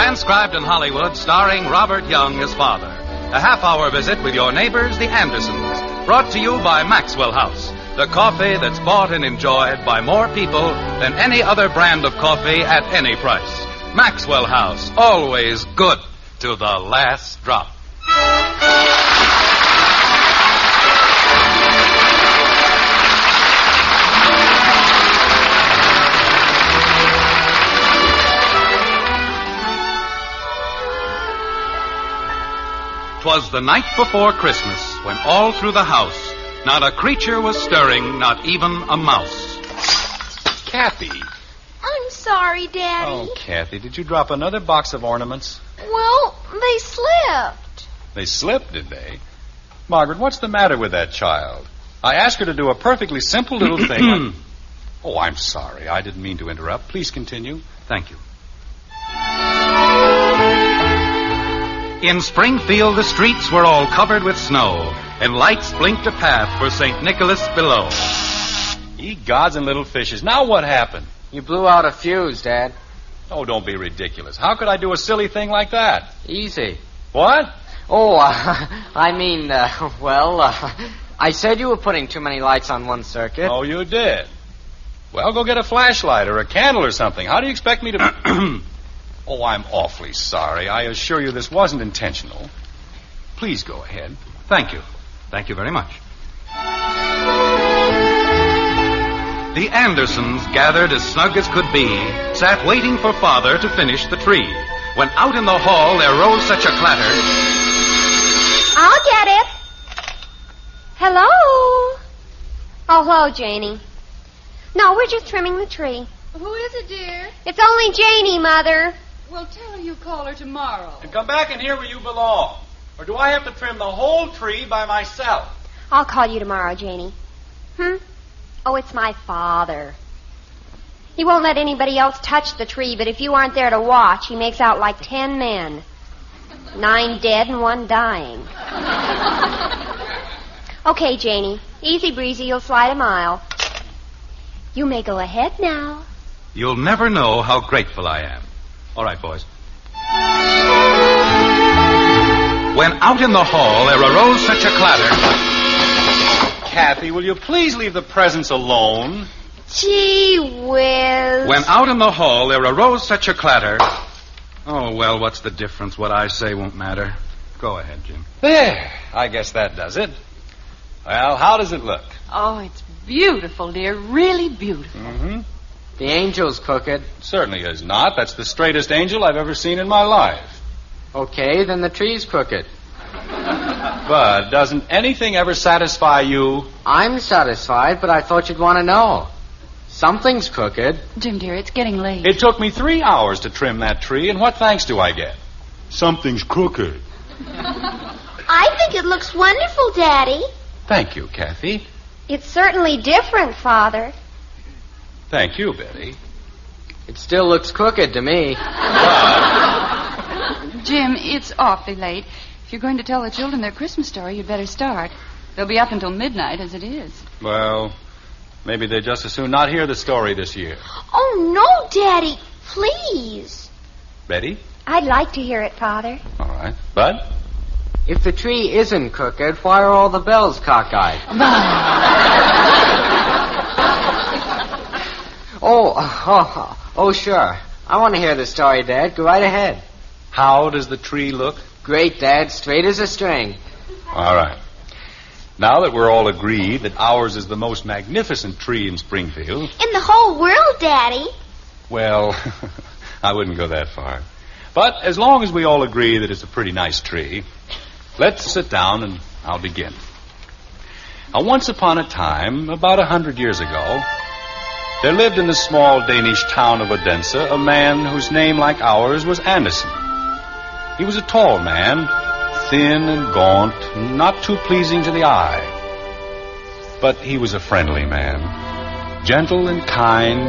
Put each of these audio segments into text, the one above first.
Transcribed in Hollywood, starring Robert Young as father. A half-hour visit with your neighbors, the Andersons. Brought to you by Maxwell House, the coffee that's bought and enjoyed by more people than any other brand of coffee at any price. Maxwell House, always good to the last drop. 'Twas the night before Christmas, when all through the house not a creature was stirring, not even a mouse. Kathy. I'm sorry, Daddy. Oh, Kathy, did you drop another box of ornaments? Well, they slipped. They slipped, did they? Margaret, what's the matter with that child? I asked her to do a perfectly simple little thing. Oh, I'm sorry. I didn't mean to interrupt. Please continue. Thank you. In Springfield, the streets were all covered with snow, and lights blinked a path for St. Nicholas below. Ye gods and little fishes. Now what happened? You blew out a fuse, Dad. Oh, don't be ridiculous. How could I do a silly thing like that? Easy. What? Oh, I said you were putting too many lights on one circuit. Oh, you did? Well, go get a flashlight or a candle or something. How do you expect me to... Oh, I'm awfully sorry. I assure you this wasn't intentional. Please go ahead. Thank you. Thank you very much. The Andersons, gathered as snug as could be, sat waiting for Father to finish the tree. When out in the hall there rose such a clatter... I'll get it. Hello? Oh, hello, Janie. No, we're just trimming the tree. Who is it, dear? It's only Janie, Mother. Well, tell her you call her tomorrow. And come back in here where you belong. Or do I have to trim the whole tree by myself? I'll call you tomorrow, Janie. Oh, it's my father. He won't let anybody else touch the tree, but if you aren't there to watch, he makes out like 10 men. 9 dead and 1 dying. Okay, Janie. Easy breezy, you'll slide a mile. You may go ahead now. You'll never know how grateful I am. All right, boys. When out in the hall there arose such a clatter... Kathy, will you please leave the presents alone? Gee whiz. When out in the hall there arose such a clatter... Oh, well, what's the difference? What I say won't matter. Go ahead, Jim. There. I guess that does it. Well, how does it look? Oh, it's beautiful, dear. Really beautiful. Mm-hmm. The angel's crooked. Certainly is not. That's the straightest angel I've ever seen in my life. Okay, then the tree's crooked. But doesn't anything ever satisfy you? I'm satisfied, but I thought you'd want to know. Something's crooked. Jim, dear, it's getting late. It took me 3 hours to trim that tree, and what thanks do I get? Something's crooked. I think it looks wonderful, Daddy. Thank you, Kathy. It's certainly different, Father. Thank you, Betty. It still looks crooked to me. Jim, it's awfully late. If you're going to tell the children their Christmas story, you'd better start. They'll be up until midnight as it is. Well, maybe they'd just as soon not hear the story this year. Oh, no, Daddy. Please. Betty? I'd like to hear it, Father. All right. Bud? If the tree isn't crooked, why are all the bells cockeyed? Oh, sure. I want to hear the story, Dad. Go right ahead. How does the tree look? Great, Dad. Straight as a string. All right. Now that we're all agreed that ours is the most magnificent tree in Springfield... In the whole world, Daddy. Well, I wouldn't go that far. But as long as we all agree that it's a pretty nice tree, let's sit down and I'll begin. Now, once upon a time, about 100 years ago, there lived in the small Danish town of Odense a man whose name, like ours, was Andersen. He was a tall man, thin and gaunt, and not too pleasing to the eye. But he was a friendly man, gentle and kind,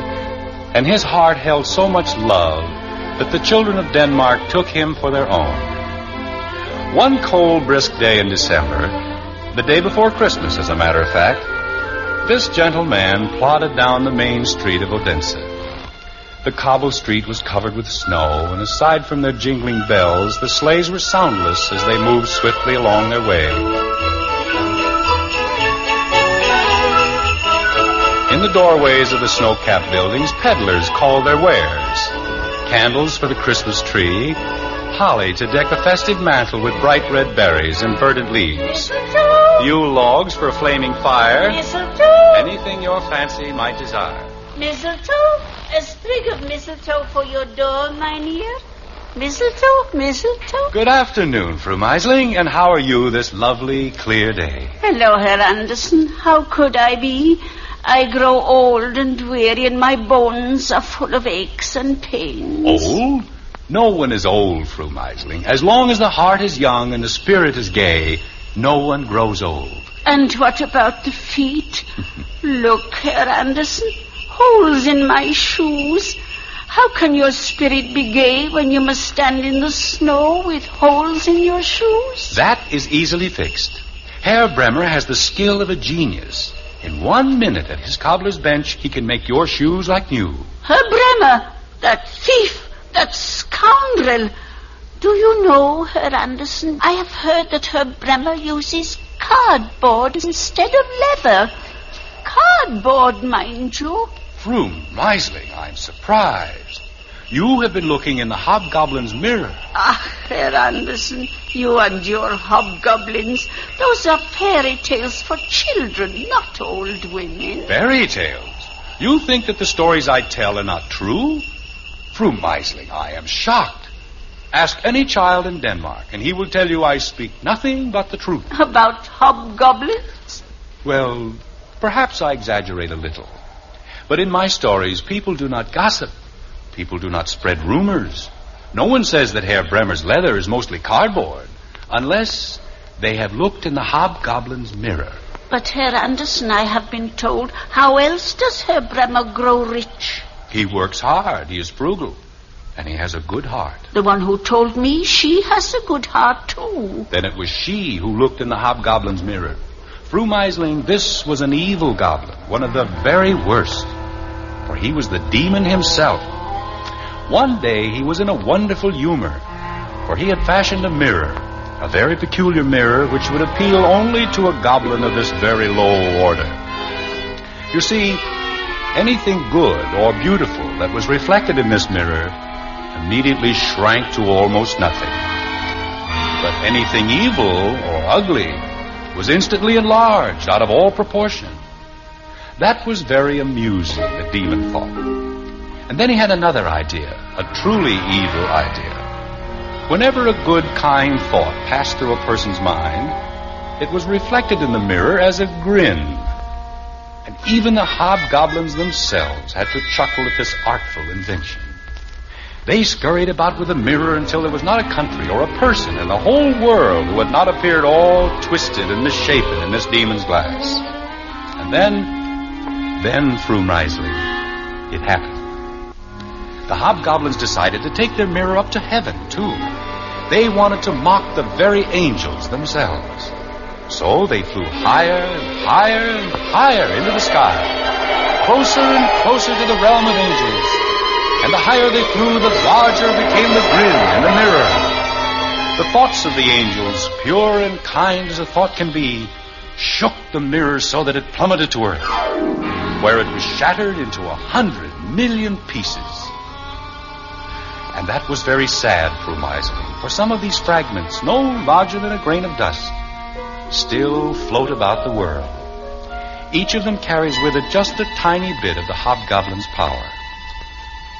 and his heart held so much love that the children of Denmark took him for their own. One cold, brisk day in December, the day before Christmas, as a matter of fact, this gentle man plodded down the main street of Odense. The cobble street was covered with snow, and aside from their jingling bells, the sleighs were soundless as they moved swiftly along their way. In the doorways of the snow-capped buildings, peddlers called their wares. Candles for the Christmas tree, holly to deck the festive mantle with bright red berries and verdant leaves, Yule logs for a flaming fire, Mistletoe! anything your fancy might desire. Mistletoe! A sprig of mistletoe for your door, mynheer. Mistletoe, mistletoe. Good afternoon, Fru Meisling, and how are you this lovely, clear day? Hello, Herr Andersen. How could I be? I grow old and weary, and my bones are full of aches and pains. Old? No one is old, Fru Meisling. As long as the heart is young and the spirit is gay, no one grows old. And what about the feet? Look, Herr Andersen, holes in my shoes. How can your spirit be gay when you must stand in the snow with holes in your shoes? That is easily fixed. Herr Bremer has the skill of a genius. In 1 minute at his cobbler's bench, he can make your shoes like new. Herr Bremer, that thief, that scoundrel. Do you know, Herr Andersen, I have heard that Herr Bremer uses cardboard instead of leather. Cardboard, mind you. Fru Meisling, I'm surprised. You have been looking in the hobgoblin's mirror. Ah, Herr Andersen, you and your hobgoblins. Those are fairy tales for children, not old women. Fairy tales? You think that the stories I tell are not true? Fru Meisling, I am shocked. Ask any child in Denmark, and he will tell you I speak nothing but the truth. About hobgoblins? Well, perhaps I exaggerate a little. But in my stories, people do not gossip. People do not spread rumors. No one says that Herr Bremer's leather is mostly cardboard, unless they have looked in the hobgoblin's mirror. But, Herr Andersen, I have been told, how else does Herr Bremer grow rich? He works hard, he is frugal, and he has a good heart. The one who told me she has a good heart, too. Then it was she who looked in the hobgoblin's mirror. Fru Meisling, this was an evil goblin, one of the very worst, for he was the demon himself. One day he was in a wonderful humor, for he had fashioned a mirror, a very peculiar mirror which would appeal only to a goblin of this very low order. You see, anything good or beautiful that was reflected in this mirror immediately shrank to almost nothing. But anything evil or ugly was instantly enlarged out of all proportion. That was very amusing, the demon thought. And then he had another idea, a truly evil idea. Whenever a good, kind thought passed through a person's mind, it was reflected in the mirror as a grin. And even the hobgoblins themselves had to chuckle at this artful invention. They scurried about with a mirror until there was not a country or a person in the whole world who had not appeared all twisted and misshapen in this demon's glass. And then, Fru Meisling, it happened. The hobgoblins decided to take their mirror up to heaven, too. They wanted to mock the very angels themselves. So they flew higher and higher and higher into the sky, closer and closer to the realm of angels. And the higher they flew, the larger became the grin in the mirror. The thoughts of the angels, pure and kind as a thought can be, shook the mirror so that it plummeted to earth, where it was shattered into 100 million pieces. And that was very sad, Fru Meisling, for some of these fragments, no larger than a grain of dust, still float about the world. Each of them carries with it just a tiny bit of the hobgoblin's power.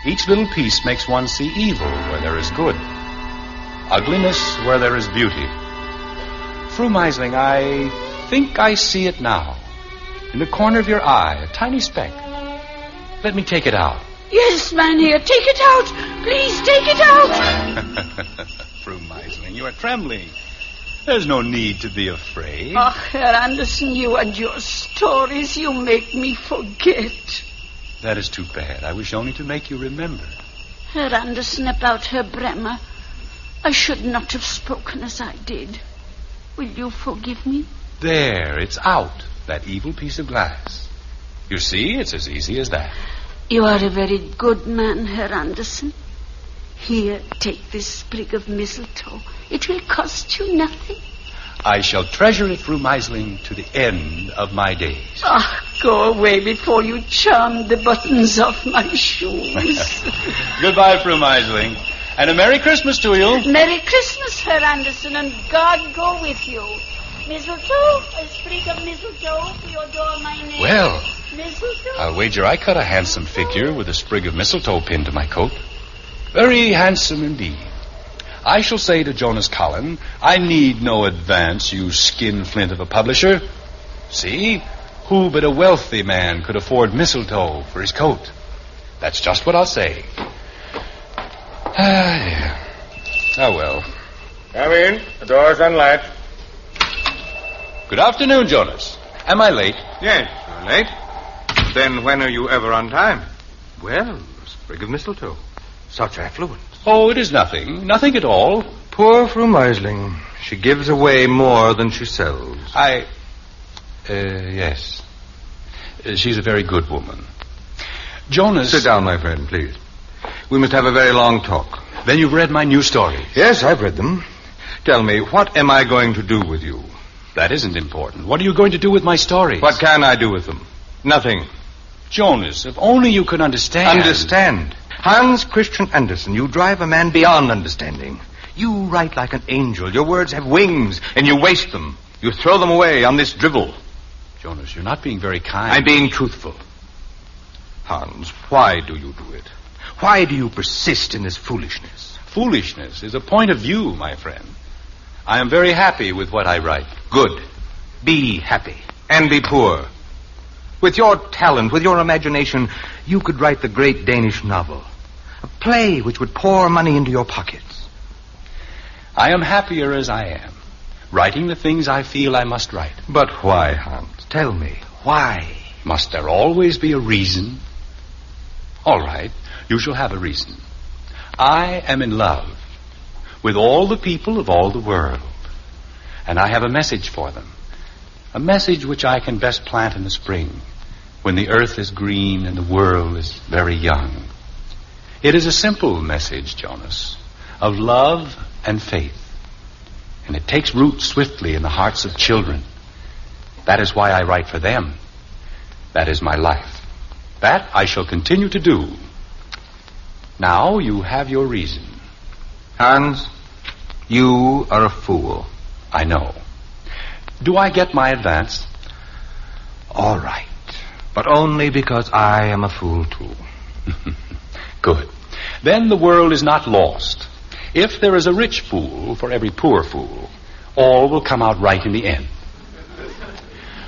Each little piece makes one see evil where there is good, ugliness where there is beauty. Fru Meisling, I think I see it now. In the corner of your eye, a tiny speck. Let me take it out. Yes, mynheer, take it out. Please take it out. Fru Meisling, you are trembling. There's no need to be afraid. Oh, Herr Andersen, you and your stories, you make me forget. That is too bad. I wish only to make you remember. Herr Andersen, about Herr Bremer, I should not have spoken as I did. Will you forgive me? There, it's out, that evil piece of glass. You see, it's as easy as that. You are a very good man, Herr Andersen. Here, take this sprig of mistletoe. It will cost you nothing. I shall treasure it, Fru Meisling, to the end of my days. Go away before you charm the buttons off my shoes. Goodbye, Fru Meisling. And a Merry Christmas to you. Merry Christmas, Herr Andersen, and God go with you. Mistletoe, a sprig of mistletoe for your door, my name. Well, mistletoe. I'll wager I cut a handsome figure with a sprig of mistletoe pinned to my coat. Very handsome indeed. I shall say to Jonas Collin, I need no advance, you skinflint of a publisher. See, who but a wealthy man could afford mistletoe for his coat? That's just what I'll say. Yeah. Oh, well. Come in. The door's unlatched. Good afternoon, Jonas. Am I late? Yes, you're late. Then when are you ever on time? Well, a sprig of mistletoe. Such affluence. Oh, it is nothing. Nothing at all. Poor Fru Meisling. She gives away more than she sells. Yes. She's a very good woman. Jonas... Sit down, my friend, please. We must have a very long talk. Then you've read my new stories? Yes, I've read them. Tell me, what am I going to do with you? That isn't important. What are you going to do with my stories? What can I do with them? Nothing. Jonas, if only you could understand. Understand? Hans Christian Andersen, you drive a man beyond understanding. You write like an angel. Your words have wings, and you waste them. You throw them away on this drivel. Jonas, you're not being very kind. I'm being truthful. Hans, why do you do it? Why do you persist in this foolishness? Foolishness is a point of view, my friend. I am very happy with what I write. Good. Be happy. And be poor. With your talent, with your imagination, you could write the great Danish novel. A play which would pour money into your pockets. I am happier as I am, writing the things I feel I must write. But why, Hans? Tell me, why? Must there always be a reason? All right, you shall have a reason. I am in love with all the people of all the world, and I have a message for them. A message which I can best plant in the spring, when the earth is green and the world is very young. It is a simple message, Jonas, of love and faith. And it takes root swiftly in the hearts of children. That is why I write for them. That is my life. That I shall continue to do. Now you have your reason. Hans, you are a fool. I know. Do I get my advance? All right. But only because I am a fool, too. Good. Then the world is not lost. If there is a rich fool for every poor fool, all will come out right in the end.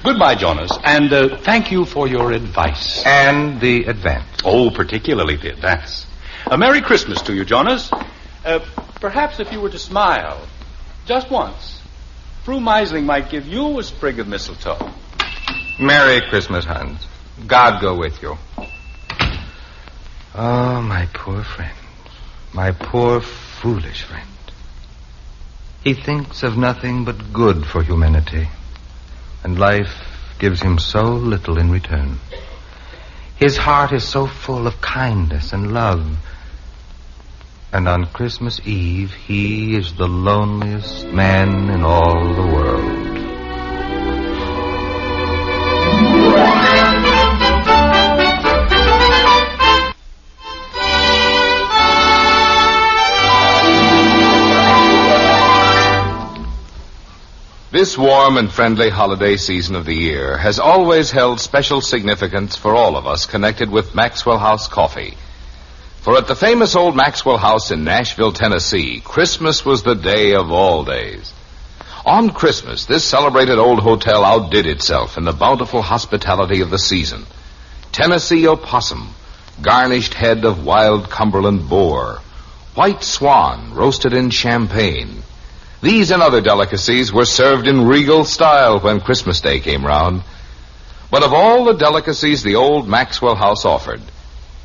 Goodbye, Jonas, and thank you for your advice. And the advance. Oh, particularly the advance. A Merry Christmas to you, Jonas. Perhaps if you were to smile, just once, Fru Meisling might give you a sprig of mistletoe. Merry Christmas, Hans. God go with you. Oh, my poor friend. My poor foolish friend. He thinks of nothing but good for humanity, and life gives him so little in return. His heart is so full of kindness and love, and on Christmas Eve he is the loneliest man in all the world. This warm and friendly holiday season of the year has always held special significance for all of us connected with Maxwell House coffee. For at the famous old Maxwell House in Nashville, Tennessee, Christmas was the day of all days. On Christmas, this celebrated old hotel outdid itself in the bountiful hospitality of the season. Tennessee opossum, garnished head of wild Cumberland boar, white swan roasted in champagne. These and other delicacies were served in regal style when Christmas Day came round. But of all the delicacies the old Maxwell House offered,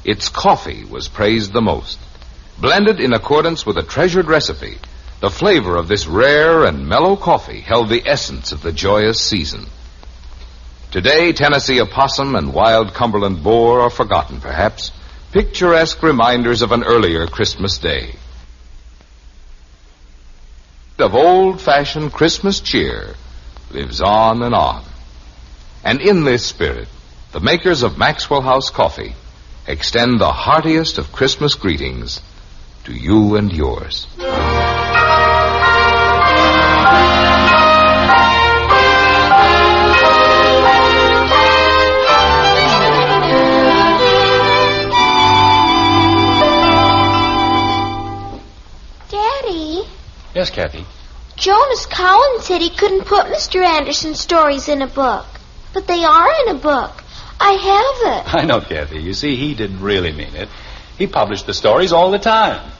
its coffee was praised the most. Blended in accordance with a treasured recipe, the flavor of this rare and mellow coffee held the essence of the joyous season. Today, Tennessee opossum and wild Cumberland boar are forgotten, perhaps, picturesque reminders of an earlier Christmas day. Of old-fashioned Christmas cheer lives on and on. And in this spirit, the makers of Maxwell House Coffee extend the heartiest of Christmas greetings to you and yours. Daddy? Yes, Kathy? Jonas Collins said he couldn't put Mr. Andersen's stories in a book. But they are in a book. I have it. I know, Kathy. You see, he didn't really mean it. He published the stories all the time.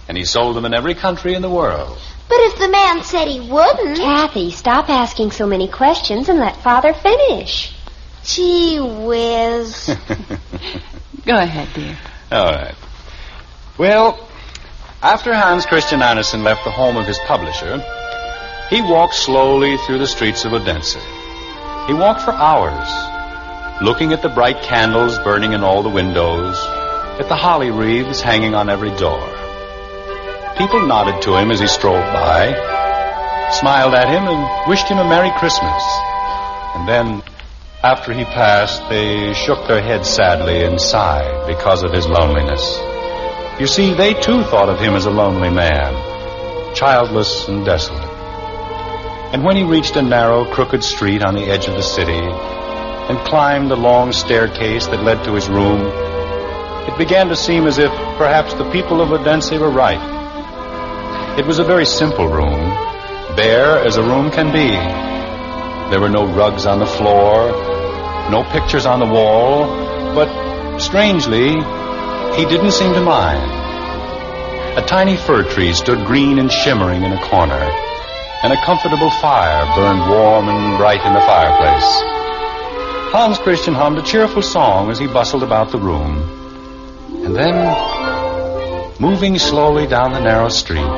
And he sold them in every country in the world. But if the man said he wouldn't... Kathy, stop asking so many questions and let Father finish. Gee whiz. Go ahead, dear. All right. Well, after Hans Christian Andersen left the home of his publisher, he walked slowly through the streets of Odense. He walked for hours, looking at the bright candles burning in all the windows, at the holly wreaths hanging on every door. People nodded to him as he strolled by, smiled at him, and wished him a Merry Christmas. And then, after he passed, they shook their heads sadly and sighed because of his loneliness. You see, they too thought of him as a lonely man, childless and desolate. And when he reached a narrow, crooked street on the edge of the city and climbed the long staircase that led to his room, it began to seem as if perhaps the people of Odense were right. It was a very simple room, bare as a room can be. There were no rugs on the floor, no pictures on the wall, but strangely, he didn't seem to mind. A tiny fir tree stood green and shimmering in a corner, and a comfortable fire burned warm and bright in the fireplace. Hans Christian hummed a cheerful song as he bustled about the room. And then, moving slowly down the narrow street,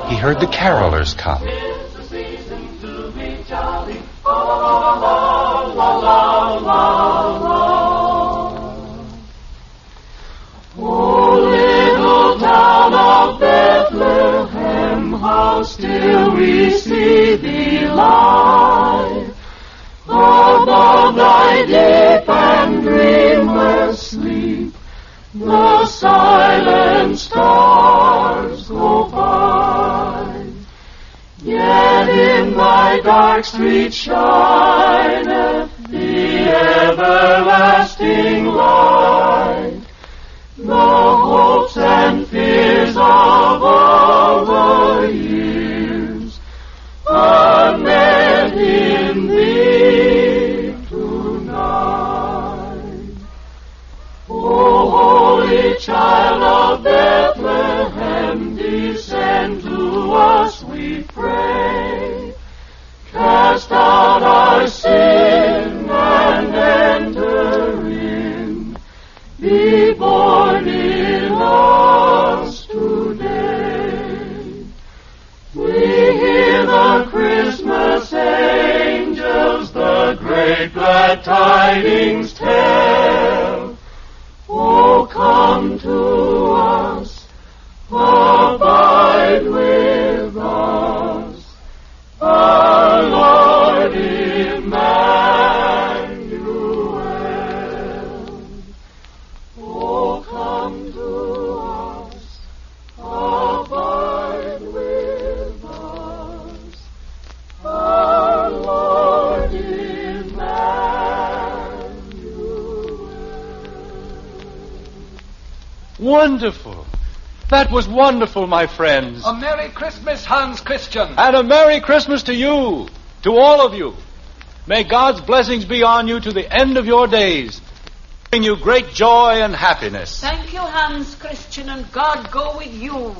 he heard the carolers come. Oh, little town of Bethlehem, how still we see thee lie. Above thy deep and dreamless sleep, the silent stars go by. Yet in thy dark street shineth the everlasting light. The hopes and fears of all the years are met in thee tonight. O holy child of Bethlehem, descend to us, we pray. Cast out our sin and enter in. Be born in us today. We hear the Christmas angels the great glad tidings tell. Oh, come to us, abide with us, our Lord Emmanuel. Oh, come to us, abide with us, our Lord Emmanuel. Wonderful. That was wonderful, my friends. A Merry Christmas, Hans Christian. And a Merry Christmas to you, to all of you. May God's blessings be on you to the end of your days, bring you great joy and happiness. Thank you, Hans Christian, and God go with you.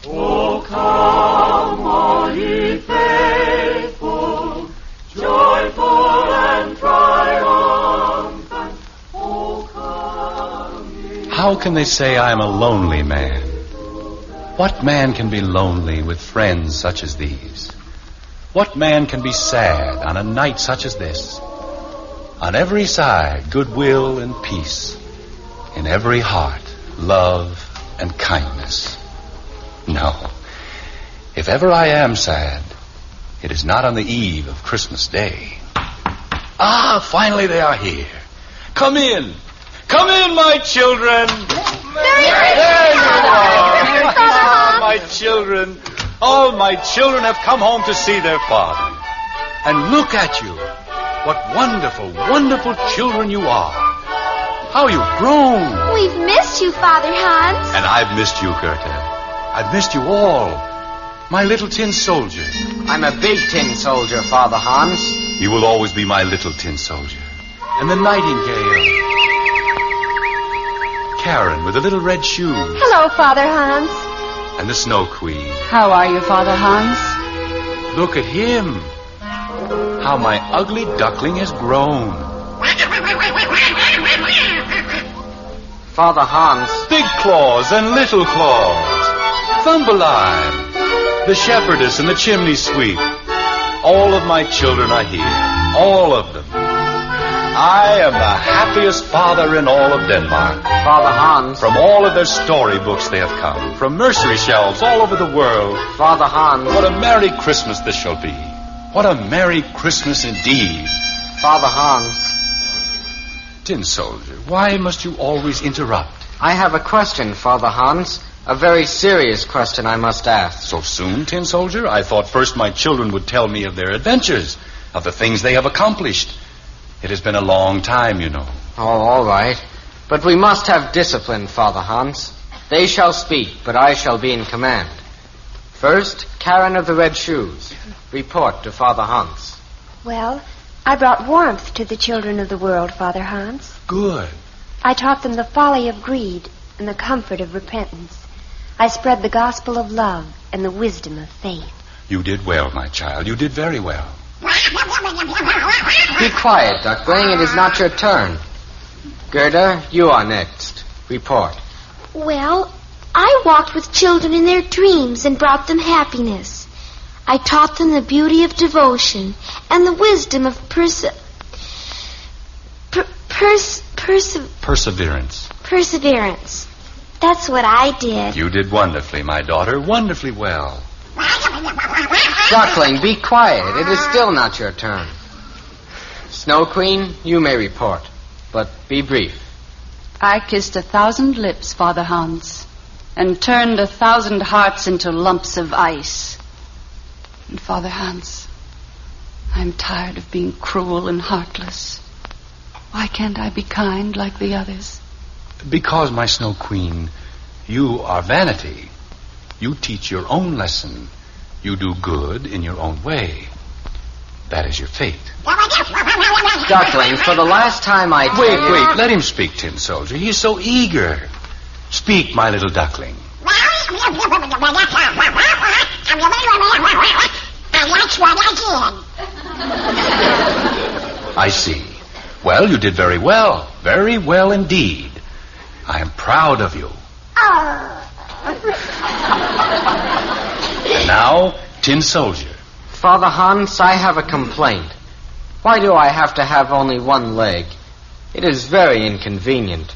Oh, come, all ye faithful, joyful and triumphant. Oh, come ye. How can they say I am a lonely man? What man can be lonely with friends such as these? What man can be sad on a night such as this? On every side, goodwill and peace. In every heart, love and kindness. No. If ever I am sad, it is not on the eve of Christmas Day. Ah, finally they are here. Come in. Come in, my children. There you are. My children. All my children have come home to see their father. And look at you. What wonderful, wonderful children you are. How you've grown. We've missed you, Father Hans. And I've missed you, Goethe. I've missed you all. My little tin soldier. I'm a big tin soldier, Father Hans. You will always be my little tin soldier. And the nightingale. Karen with the little red shoes. Hello, Father Hans. And the Snow Queen. How are you, Father Hans? Look at him. How my ugly duckling has grown. Father Hans. Big claws and little claws. Thumbelina. The shepherdess and the chimney sweep. All of my children are here. All of them. I am the happiest father in all of Denmark. Father Hans. From all of their storybooks they have come. From nursery shelves all over the world. Father Hans. What a Merry Christmas this shall be. What a Merry Christmas indeed. Father Hans. Tin soldier, why must you always interrupt? I have a question, Father Hans. A very serious question I must ask. So soon, tin soldier? I thought first my children would tell me of their adventures, of the things they have accomplished. It has been a long time, you know. Oh, all right. But we must have discipline, Father Hans. They shall speak, but I shall be in command. First, Karen of the Red Shoes. Report to Father Hans. Well, I brought warmth to the children of the world, Father Hans. Good. I taught them the folly of greed and the comfort of repentance. I spread the gospel of love and the wisdom of faith. You did well, my child. You did very well. Be quiet, Duckling. It is not your turn. Gerda, you are next. Report. Well, I walked with children in their dreams and brought them happiness. I taught them the beauty of devotion and the wisdom of perseverance. That's what I did. You did wonderfully, my daughter. Wonderfully well. Duckling, be quiet. It is still not your turn. Snow Queen, you may report, but be brief. I kissed 1,000 lips, Father Hans, and turned 1,000 hearts into lumps of ice. And Father Hans, I'm tired of being cruel and heartless. Why can't I be kind like the others? Because, my Snow Queen, you are vanity. You teach your own lesson. You do good in your own way. That is your fate. Duckling, for the last time I tell you... Wait, let him speak, Tin Soldier. He is so eager. Speak, my little duckling. That's what I did. I see. Well, you did very well. Very well indeed. I am proud of you. And now, Tin Soldier. Father Hans, I have a complaint. Why do I have to have only one leg? It is very inconvenient.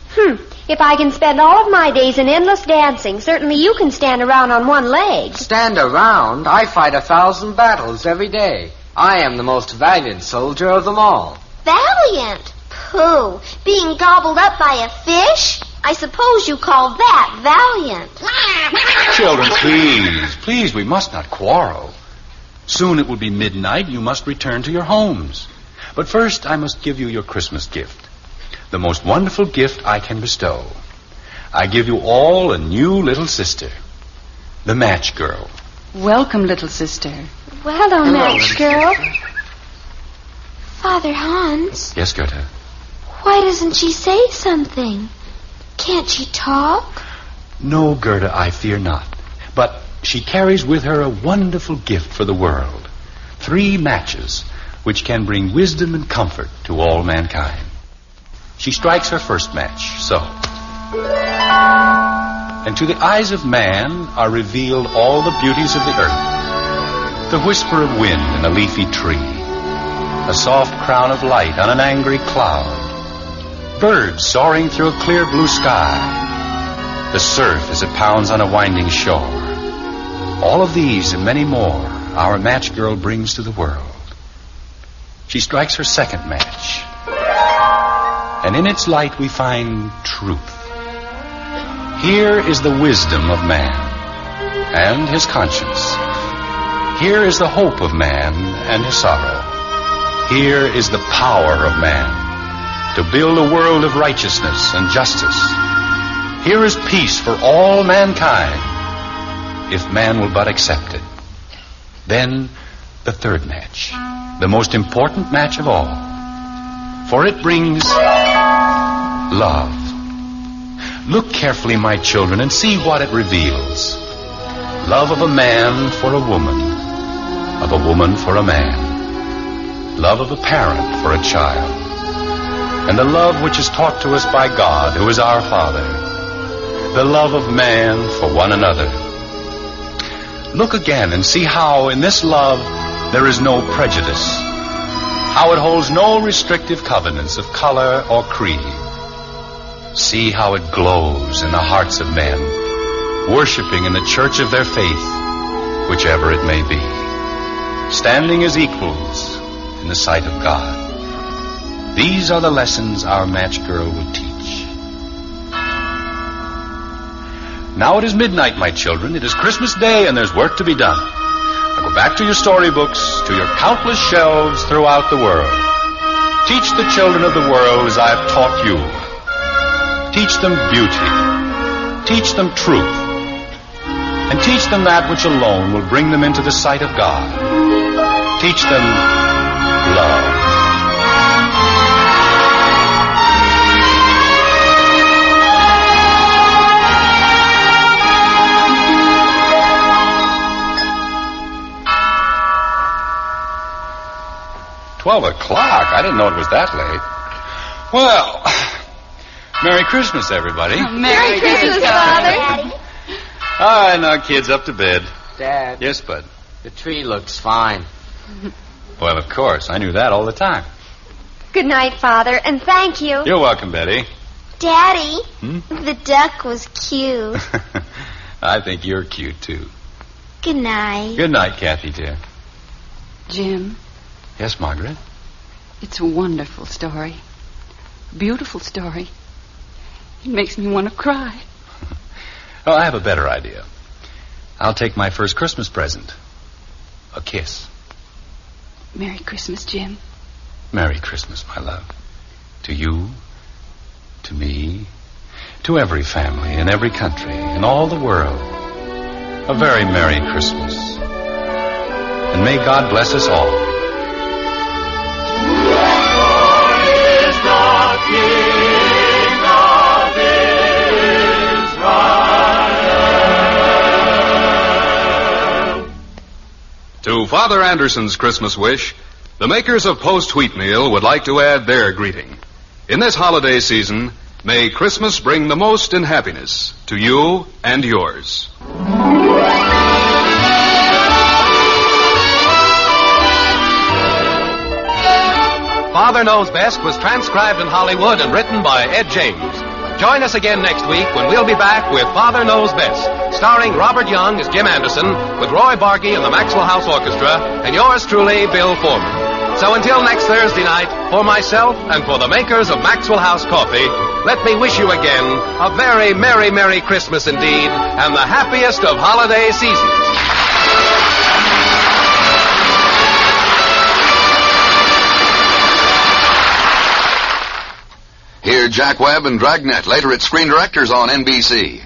If I can spend all of my days in endless dancing, certainly you can stand around on one leg. Stand around? I fight 1,000 battles every day. I am the most valiant soldier of them all. Valiant? Pooh. Being gobbled up by a fish? I suppose you call that valiant. Children, please, we must not quarrel. Soon it will be midnight. You must return to your homes. But first, I must give you your Christmas gift. The most wonderful gift I can bestow. I give you all a new little sister. The Match Girl. Welcome, little sister. Hello, Match Girl. Father Hans? Yes, Goethe? Why doesn't she say something? Can't she talk? No, Gerda, I fear not. But she carries with her a wonderful gift for the world. 3 matches, which can bring wisdom and comfort to all mankind. She strikes her first match, so. And to the eyes of man are revealed all the beauties of the earth. The whisper of wind in a leafy tree. a soft crown of light on an angry cloud, birds soaring through a clear blue sky, the surf as it pounds on a winding shore. All of these and many more our match girl brings to the world. She strikes her second match, and in its light we find truth. Here is the wisdom of man and his conscience. Here is the hope of man and his sorrow. Here is the power of man to build a world of righteousness and justice. Here is peace for all mankind, if man will but accept it. Then the third match, the most important match of all, for it brings love. Look carefully, my children, and see what it reveals. Love of a man for a woman, of a woman for a man, love of a parent for a child, and the love which is taught to us by God, who is our Father, the love of man for one another. Look again and see how in this love there is no prejudice, how it holds no restrictive covenants of color or creed. See how it glows in the hearts of men, worshiping in the church of their faith, whichever it may be, standing as equals in the sight of God. These are the lessons our match girl would teach. Now it is midnight, my children. It is Christmas Day, and there's work to be done. Now go back to your storybooks, to your countless shelves throughout the world. Teach the children of the world as I have taught you. Teach them beauty. Teach them truth. And teach them that which alone will bring them into the sight of God. Teach them love. $12:00? I didn't know it was that late. Well, Merry Christmas, everybody. Merry Christmas, Father. All right, now, kids, up to bed. Dad. Yes, Bud. The tree looks fine. Well, of course. I knew that all the time. Good night, Father, and thank you. You're welcome, Betty. Daddy, the duck was cute. I think you're cute, too. Good night. Good night, Kathy, dear. Jim, Yes, Margaret? it's a wonderful story. A beautiful story. It makes me want to cry. Oh, I have a better idea. I'll take my first Christmas present. A kiss. Merry Christmas, Jim. Merry Christmas, my love. To you, to me, to every family in every country, in all the world. A very Merry Christmas. And may God bless us all. To Father Andersen's Christmas wish, the makers of Post Wheatmeal would like to add their greeting. In this holiday season, may Christmas bring the most in happiness to you and yours. Father Knows Best was transcribed in Hollywood and written by Ed James. Join us again next week when we'll be back with Father Knows Best, starring Robert Young as Jim Andersen, with Roy Bargy and the Maxwell House Orchestra, and yours truly, Bill Foreman. So until next Thursday night, for myself and for the makers of Maxwell House Coffee, let me wish you again a very Merry, Merry Christmas indeed, and the happiest of holiday seasons. Hear Jack Webb and Dragnet later at Screen Directors on NBC.